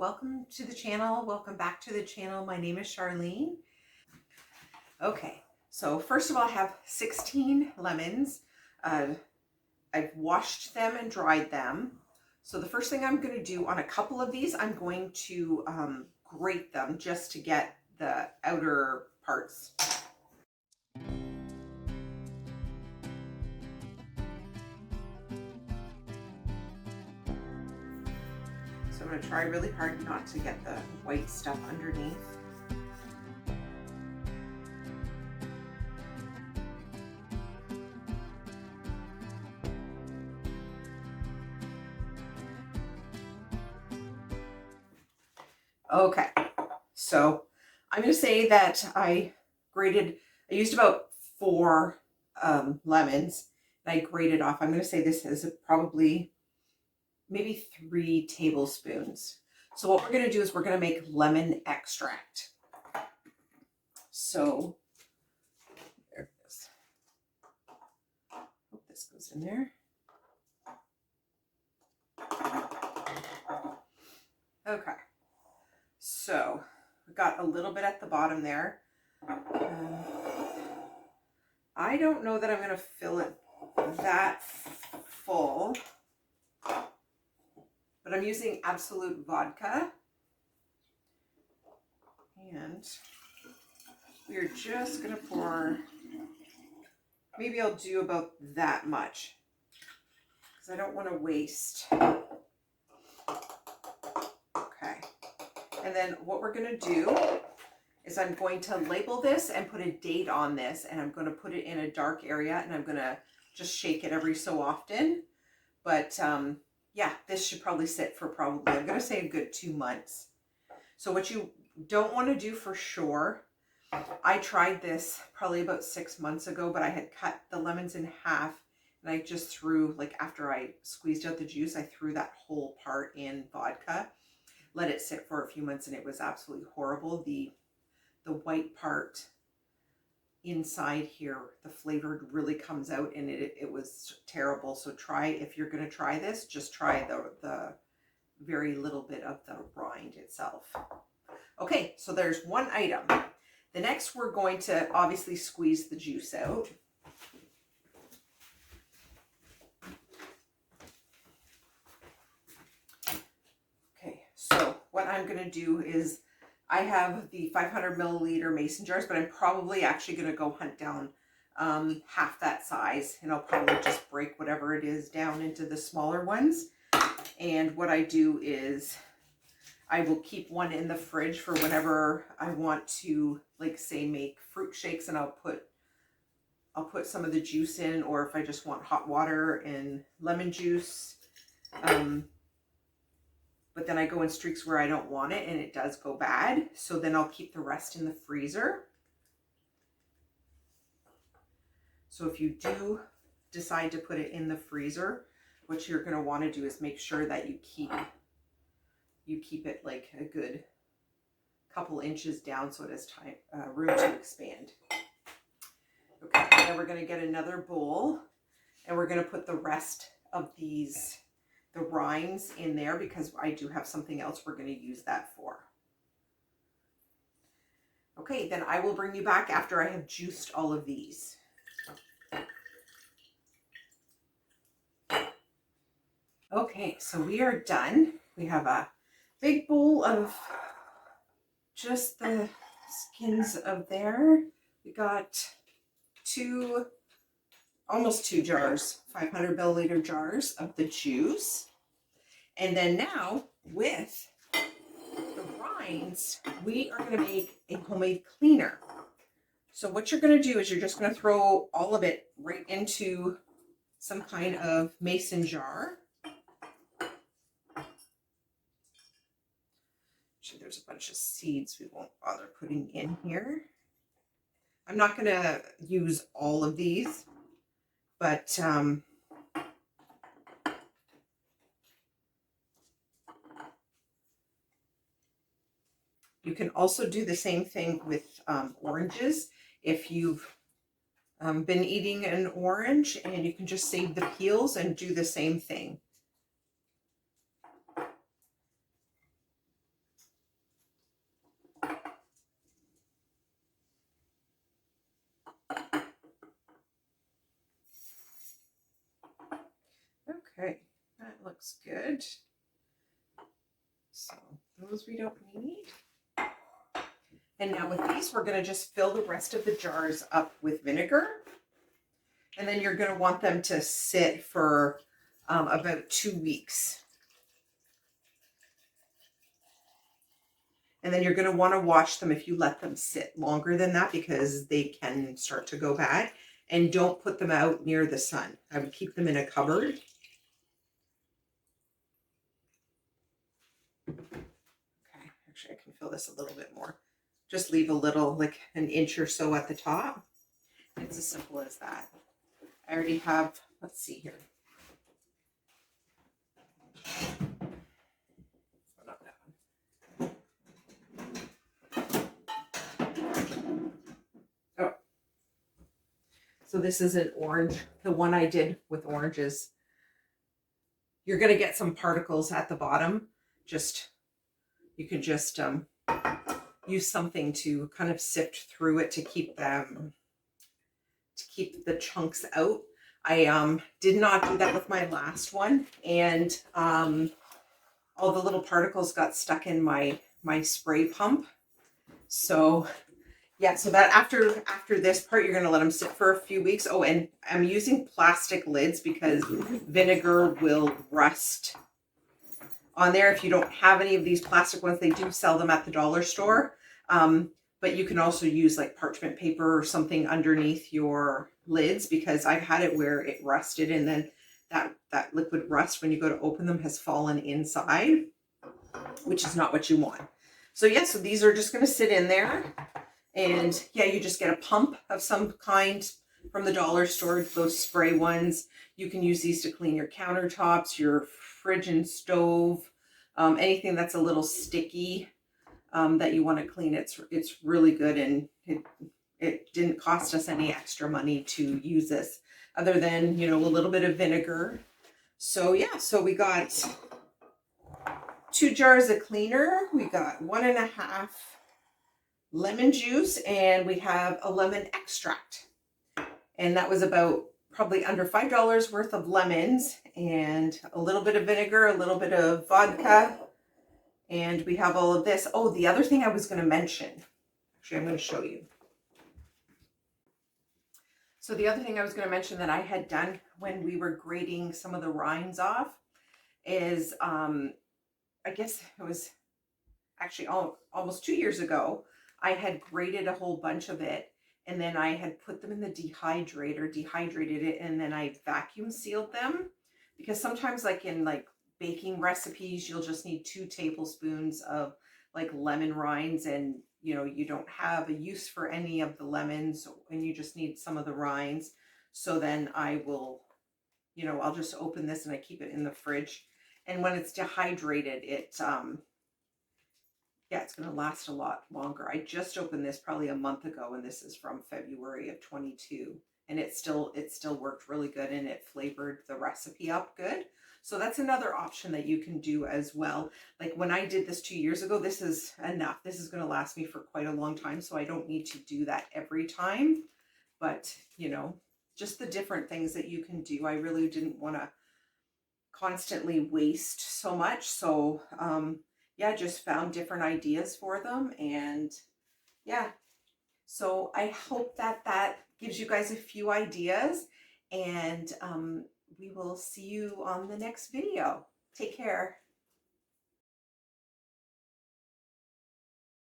welcome to the channel. Welcome back to the channel. My name is Charlene. Okay, so first of all, I have 16 lemons. I've washed them and dried them. So the first thing I'm going to do on a couple of these, I'm going to grate them just to get the outer parts. So I'm going to try really hard not to get the white stuff underneath. Okay, so I'm going to say that I used about 4 lemons and I grated off. I'm going to say this is probably maybe 3 tablespoons. So what we're going to do is we're going to make lemon extract. So there it is. Hope this goes in there. Okay. So we got a little bit at the bottom there. I don't know that I'm going to fill it that full, but I'm using Absolute vodka. And we're just going to pour, maybe I'll do about that much because I don't want to waste. And then what we're going to do is I'm going to label this and put a date on this, and I'm going to put it in a dark area, and I'm going to just shake it every so often. But yeah, this should probably sit for I'm going to say a good 2 months. So what you don't want to do for sure, I tried this probably about 6 months ago, but I had cut the lemons in half, and I just threw, like after I squeezed out the juice, I threw that whole part in vodka. Let it sit for a few months, and it was absolutely horrible. The white part inside here, the flavor really comes out, and it was terrible. So try, if you're going to try this, just try the very little bit of the rind itself. Okay, so there's one item. The next, we're going to obviously squeeze the juice out. So what I'm going to do is I have the 500 milliliter mason jars, but I'm probably actually going to go hunt down half that size, and I'll probably just break whatever it is down into the smaller ones. And what I do is I will keep one in the fridge for whenever I want to, like say, make fruit shakes, and I'll put some of the juice in, or if I just want hot water and lemon juice. But then I go in streaks where I don't want it and it does go bad. So then I'll keep the rest in the freezer. So if you do decide to put it in the freezer, what you're going to want to do is make sure that you keep it like a good couple inches down so it has time, room to expand. Okay, then we're going to get another bowl, and we're going to put the rest of the rinds in there, because I do have something else we're going to use that for. Okay, then I will bring you back after I have juiced all of these. Okay, so we are done. We have a big bowl of just the skins of there. We got almost 2 jars, 500 milliliter jars of the juice. And then now with the rinds, we are going to make a homemade cleaner. So what you're going to do is you're just going to throw all of it right into some kind of mason jar. Actually, there's a bunch of seeds we won't bother putting in here. I'm not going to use all of these, but you can also do the same thing with oranges. If you've been eating an orange, and you can just save the peels and do the same thing. looks good. So those we don't need. And now with these, we're going to just fill the rest of the jars up with vinegar. And then you're going to want them to sit for about 2 weeks. And then you're going to want to wash them if you let them sit longer than that, because they can start to go bad. And don't put them out near the sun. I would keep them in a cupboard. Okay, actually I can fill this a little bit more. Just leave a little, like an inch or so at the top. It's as simple as that. I already have, let's see here. Oh. So this is an orange. The one I did with oranges. You're going to get some particles at the bottom. You can just use something to kind of sift through it to keep them, to keep the chunks out. I did not do that with my last one, and all the little particles got stuck in my spray pump. So yeah, so that after this part, you're going to let them sit for a few weeks. Oh, and I'm using plastic lids because vinegar will rust on there. If you don't have any of these plastic ones, they do sell them at the dollar store. But you can also use like parchment paper or something underneath your lids, because I've had it where it rusted, and then that liquid rust when you go to open them has fallen inside, which is not what you want. So yeah, so these are just going to sit in there. And yeah, you just get a pump of some kind from the dollar store, those spray ones. You can use these to clean your countertops, your fridge and stove, anything that's a little sticky that you want to clean. It's really good, and it didn't cost us any extra money to use this other than, you know, a little bit of vinegar. So yeah, so we got 2 jars of cleaner. We got 1.5 lemon juice, and we have a lemon extract. And that was about probably under $5 worth of lemons, and a little bit of vinegar, a little bit of vodka, and we have all of this. Oh, the other thing I was going to mention, actually I'm going to show you. So the other thing I was going to mention that I had done when we were grating some of the rinds off is, I guess it was actually almost 2 years ago, I had grated a whole bunch of it, and then I had put them in the dehydrated it, and then I vacuum sealed them, because sometimes like in like baking recipes, you'll just need 2 tablespoons of like lemon rinds, and you know, you don't have a use for any of the lemons and you just need some of the rinds. So then I will, you know, I'll just open this and I keep it in the fridge. And when it's dehydrated, yeah, it's going to last a lot longer. I just opened this probably a month ago, and this is from February of 22, and it still worked really good, and it flavored the recipe up good. So that's another option that you can do as well. Like when I did this 2 years ago, this is enough. This is going to last me for quite a long time, so I don't need to do that every time. But, you know, just the different things that you can do. I really didn't want to constantly waste so much. So, yeah, just found different ideas for them, and yeah, so I hope that gives you guys a few ideas, and we will see you on the next video. Take care.